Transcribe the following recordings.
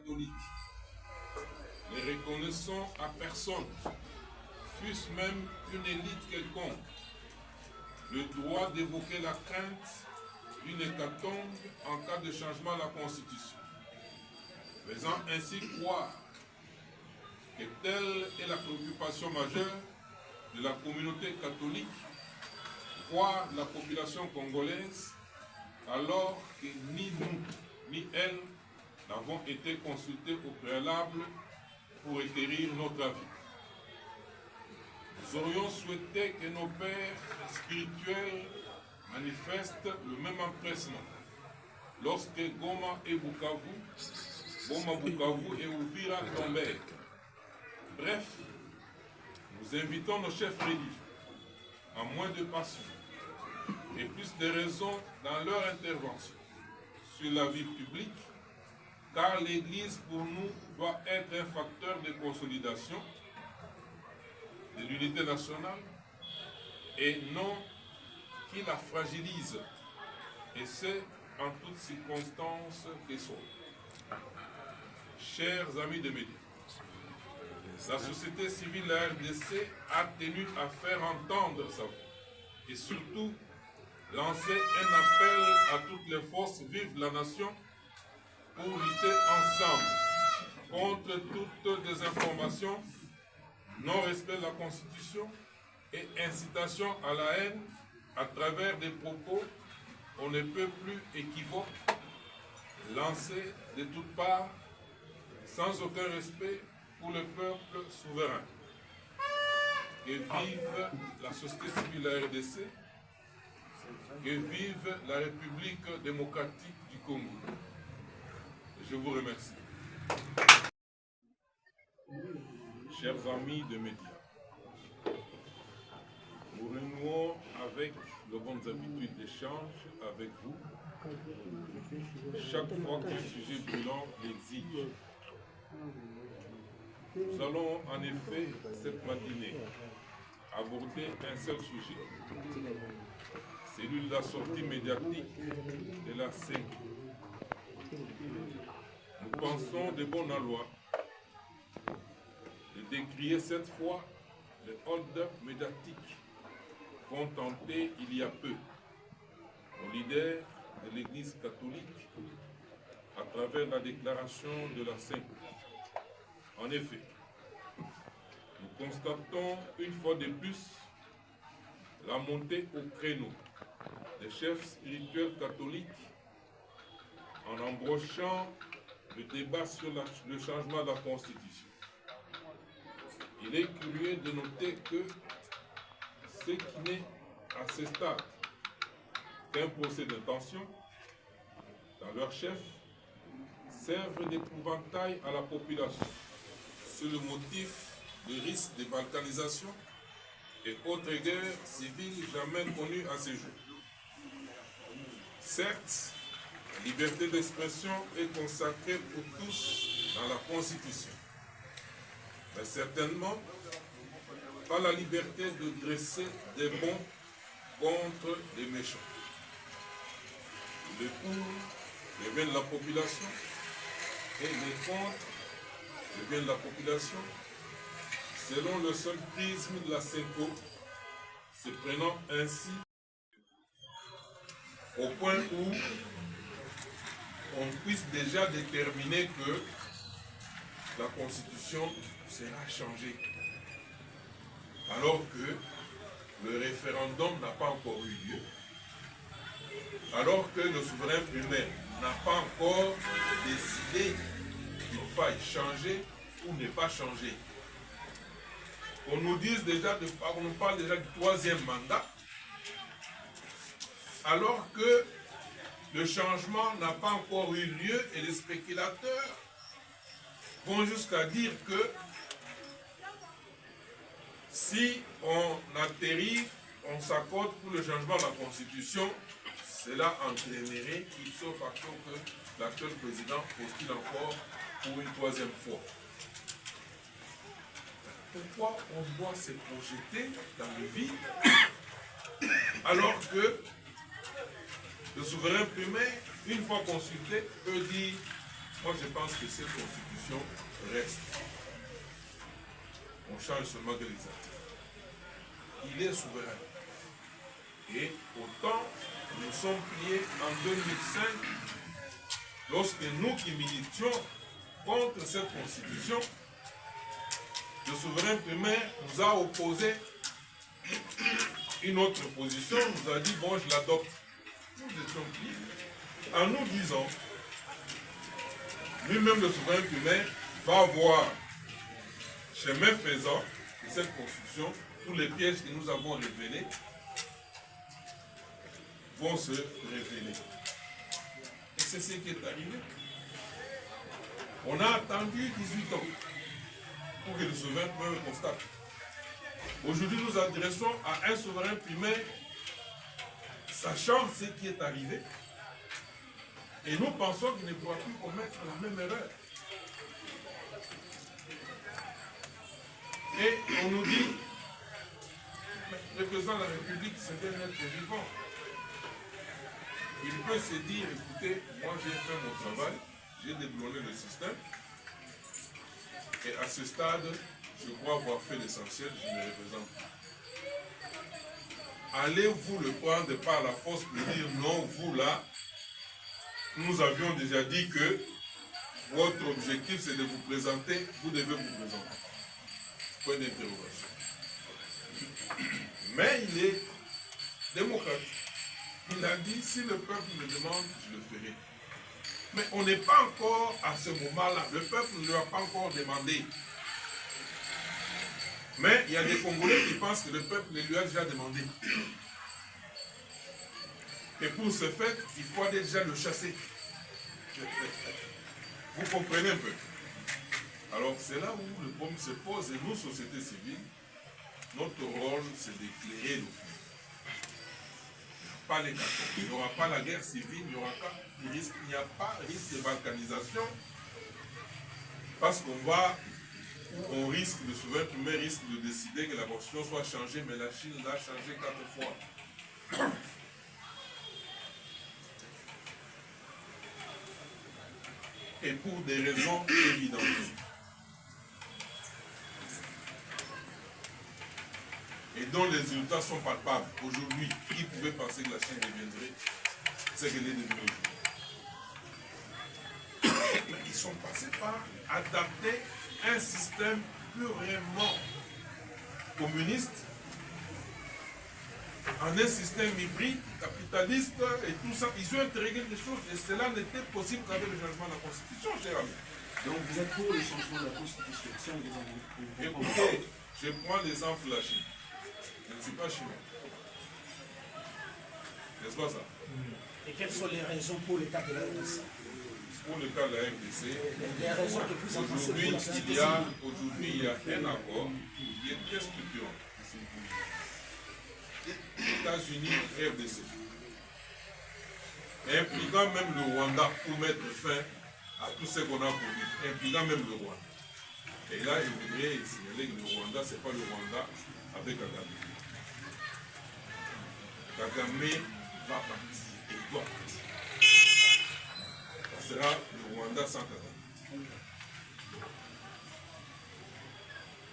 catholiques. Ne reconnaissons à personne, fût-ce même une élite quelconque, le droit d'évoquer la crainte d'une hécatombe en cas de changement à la Constitution, faisant ainsi croire que telle est la préoccupation majeure de la communauté catholique, voire la population congolaise, alors que ni nous, ni elle n'avons été consultés au préalable pour éclairer notre avis. Nous aurions souhaité que nos pères spirituels manifestent le même empressement lorsque Goma et Bukavu et Uvira tombèrent. Bref, nous invitons nos chefs religieux à moins de passion et plus de raison dans leur intervention sur la vie publique, car l'Église pour nous doit être un facteur de consolidation de l'unité nationale et non qui la fragilise, et ce, en toutes circonstances que soit. Chers amis de médias, la société civile de la RDC a tenu à faire entendre sa voix et surtout lancer un appel à toutes les forces vives de la nation pour lutter ensemble contre toute désinformation, non-respect de la Constitution et incitation à la haine à travers des propos on ne peut plus équivoques, lancés de toutes parts, sans aucun respect pour le peuple souverain. Que vive la société civile de la RDC, que vive la République démocratique du Congo. Je vous remercie. Chers amis de médias, nous renouons avec de bonnes habitudes d'échange avec vous, chaque fois qu'un sujet brûlant l'exige. Nous allons en effet, cette matinée, aborder un seul sujet, celui de la sortie médiatique de la CENI. Nous pensons de bon aloi de décrier cette fois le hold-up médiatique qu'ont tenté il y a peu nos leaders de l'Église catholique à travers la déclaration de la CENI. En effet, nous constatons une fois de plus la montée au créneau des chefs spirituels catholiques en embrochant le débat sur le changement de la Constitution. Il est curieux de noter que ce qui n'est à ce stade qu'un procès d'intention dans leur chef servent d'épouvantail à la population sur le motif de risque de balkanisation et autres guerres civiles jamais connues à ce jour. Certes, la liberté d'expression est consacrée pour tous dans la Constitution, mais certainement pas la liberté de dresser des bons contre les méchants. Les pour revient de la population et les contre revient de la population selon le seul prisme de la CENCO, se prenant ainsi au point où on puisse déjà déterminer que la Constitution sera changée, alors que le référendum n'a pas encore eu lieu, alors que le souverain primaire n'a pas encore décidé qu'il faille changer ou ne pas changer. On nous dise déjà, on nous parle déjà du troisième mandat, alors que le changement n'a pas encore eu lieu et les spéculateurs vont jusqu'à dire que si on atterrit, on s'accorde pour le changement de la Constitution, cela entraînerait ipso facto que l'actuel président postule encore pour une troisième fois. Pourquoi on doit se projeter dans le vide alors que le souverain primaire, une fois consulté, peut dire Moi, je pense que cette constitution reste. On change seulement que l'exécutif. Il est souverain. Et autant nous sommes pliés en 2005, lorsque nous qui militions contre cette constitution, le souverain primaire nous a opposé une autre position, nous a dit bon, je l'adopte. Nous étions pliés en nous disant, lui-même le souverain primaire va voir, chemin faisant, de cette constitution, tous les pièges que nous avons révélés vont se révéler. Et c'est ce qui est arrivé. On a attendu 18 ans pour que le souverain primaire le constate. Aujourd'hui, nous adressons à un souverain primaire, sachant ce qui est arrivé, et nous pensons qu'il ne pourra plus commettre la même erreur. Et on nous dit, le président de la République, c'est un être vivant. Il peut se dire, écoutez, moi j'ai fait mon travail, j'ai déboulonné le système, et à ce stade, je crois avoir fait l'essentiel, je ne représente plus. Allez-vous le prendre par la force pour dire non, vous là, nous avions déjà dit que votre objectif c'est de vous présenter, vous devez vous présenter. Point d'interrogation. Mais il est démocrate. Il a dit, si le peuple me demande, je le ferai. Mais on n'est pas encore à ce moment-là. Le peuple ne lui a pas encore demandé. Mais il y a des Congolais qui pensent que le peuple lui a déjà demandé. Et pour ce fait, il faut déjà le chasser. Vous comprenez un peu? Alors c'est là où le problème se pose. Et nous, société civile, notre rôle, c'est d'éclairer l'opinion. Pas les cartons. Il n'y aura pas la guerre civile, il n'y a pas risque de balkanisation. Parce on risque, le souverain primaire risque de décider que la constitution soit changée, mais la Chine l'a changée 4 fois. Et pour des raisons évidentes. Et dont les résultats sont palpables. Aujourd'hui, qui pouvait penser que la Chine deviendrait ce qu'elle est devenue aujourd'hui? Mais ils sont passés par adapter un système purement communiste en un système hybride, capitaliste et tout ça. Ils ont intégré des choses et cela n'était possible qu'avec le changement de la Constitution, cher ami. Donc vous êtes pour le changement de la Constitution, si on les a. Écoutez, je prends l'exemple de la Chine. Je ne suis pas chinois. N'est-ce pas ça? Et quelles sont les raisons pour le cas de la RDC? Pour le cas de la RDC, les raisons que vous aujourd'hui il y a un accord qui est très structurant. États-Unis, RDC. Impliquant même le Rwanda pour mettre fin à tout ce qu'on a connu. Impliquant même le Rwanda. Et là, je voudrais signaler que le Rwanda, ce n'est pas le Rwanda avec Kagame. Kagame va partir et doit partir. Ça sera le Rwanda sans Kagame.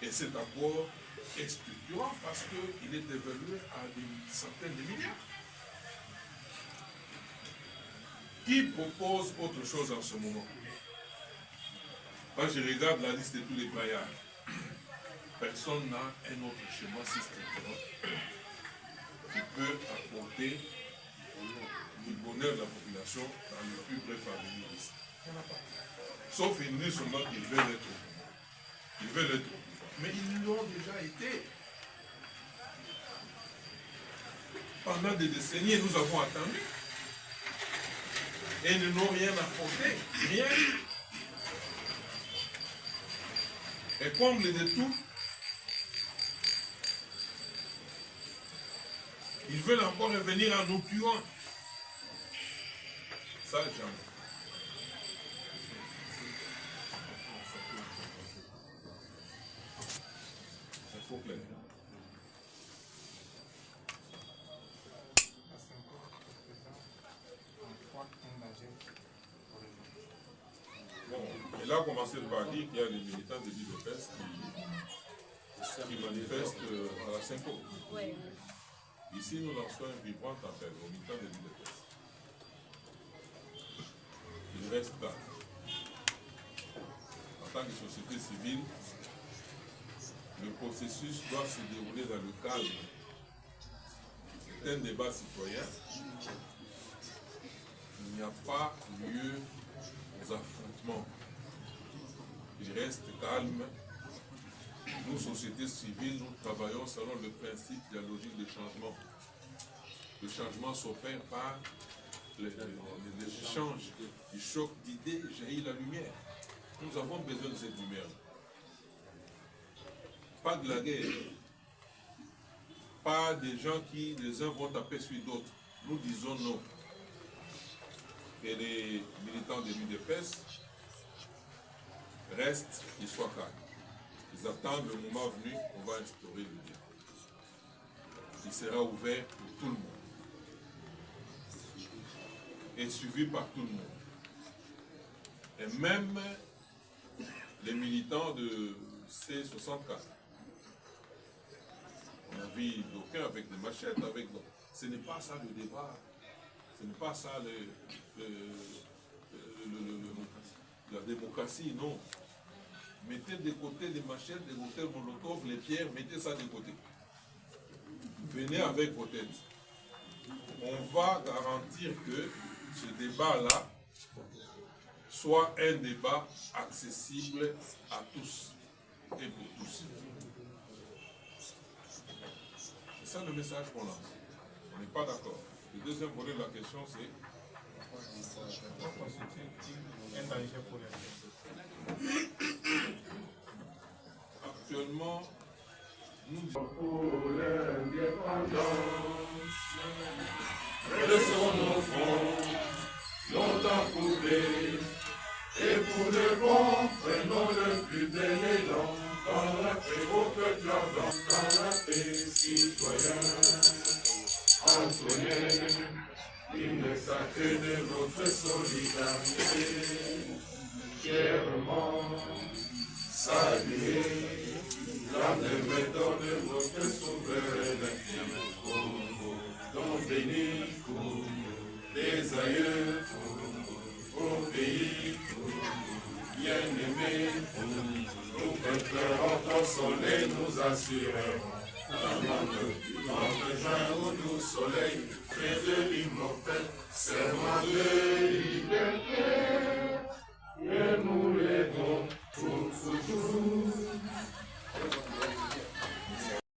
Et cet accord est structurant parce qu'il est évalué à des centaines de milliards. Qui propose autre chose en ce moment? Quand je regarde la liste de tous les baillards, personne n'a un autre schéma si structurant qui peut apporter le bonheur de la population dans le plus bref avenir ici. Il n'y en a pas. Sauf une nuit seulement qu'ils veulent être au pouvoir. Ils veulent être au pouvoir. Mais ils l'ont déjà été. Pendant des décennies, nous avons attendu. Et ils n'ont rien apporté. Rien. Et comble de tout, ils veulent encore revenir en nous tuant. Ça, jamais. C'est faux clair. Il a commencé par dire qu'il y a des militants de l'UDPS qui manifestent à la Synco. Ouais. Ici, nous lançons un vibrant appel aux militants de l'UDPS. Il reste calme. En tant que société civile, le processus doit se dérouler dans le calme. C'est un débat citoyen. Il n'y a pas lieu aux affrontements. Il reste calme. Nous, sociétés civiles, nous travaillons selon le principe de la logique de changement. Le changement s'opère par l'échange, du choc d'idées, jaillit la lumière. Nous avons besoin de cette lumière. Pas de la guerre. Pas des gens qui, les uns vont taper sur d'autres. Nous disons non. Et les militants de l'UDPS restent, qu'ils soient calmes. Ils attendent le moment venu, on va instaurer le dialogue. Il sera ouvert pour tout le monde. Et suivi par tout le monde. Et même les militants de C64. On a vu d'aucuns avec des machettes, avec d'autres. Ce n'est pas ça le débat. Ce n'est pas ça la démocratie, non. Mettez de côté les machettes, les cocktails Molotov, les pierres, mettez ça de côté. Venez avec vos têtes. On va garantir que ce débat-là soit un débat accessible à tous et pour tous. C'est ça le message qu'on lance. On n'est pas d'accord. Le deuxième volet de la question, c'est pourquoi constitue-t-il un danger pour les gens? Actuellement, nous pour l'indépendance, laissons nos fonds longtemps coupés, et pour le bon, prenons le plus bel élan, dans la paix au peuple ardent, dans la paix citoyenne. Antoine, une sacrée de votre solidarité, fièrement saluer la méthode de votre souveraine Congo, dont béni Congo, des aïeux Congo, au pays Congo, bien-aimé Congo, nous préférons ton soleil, nous assurerons. Notre juin au doux soleil, près de l'immortel, serment de liberté.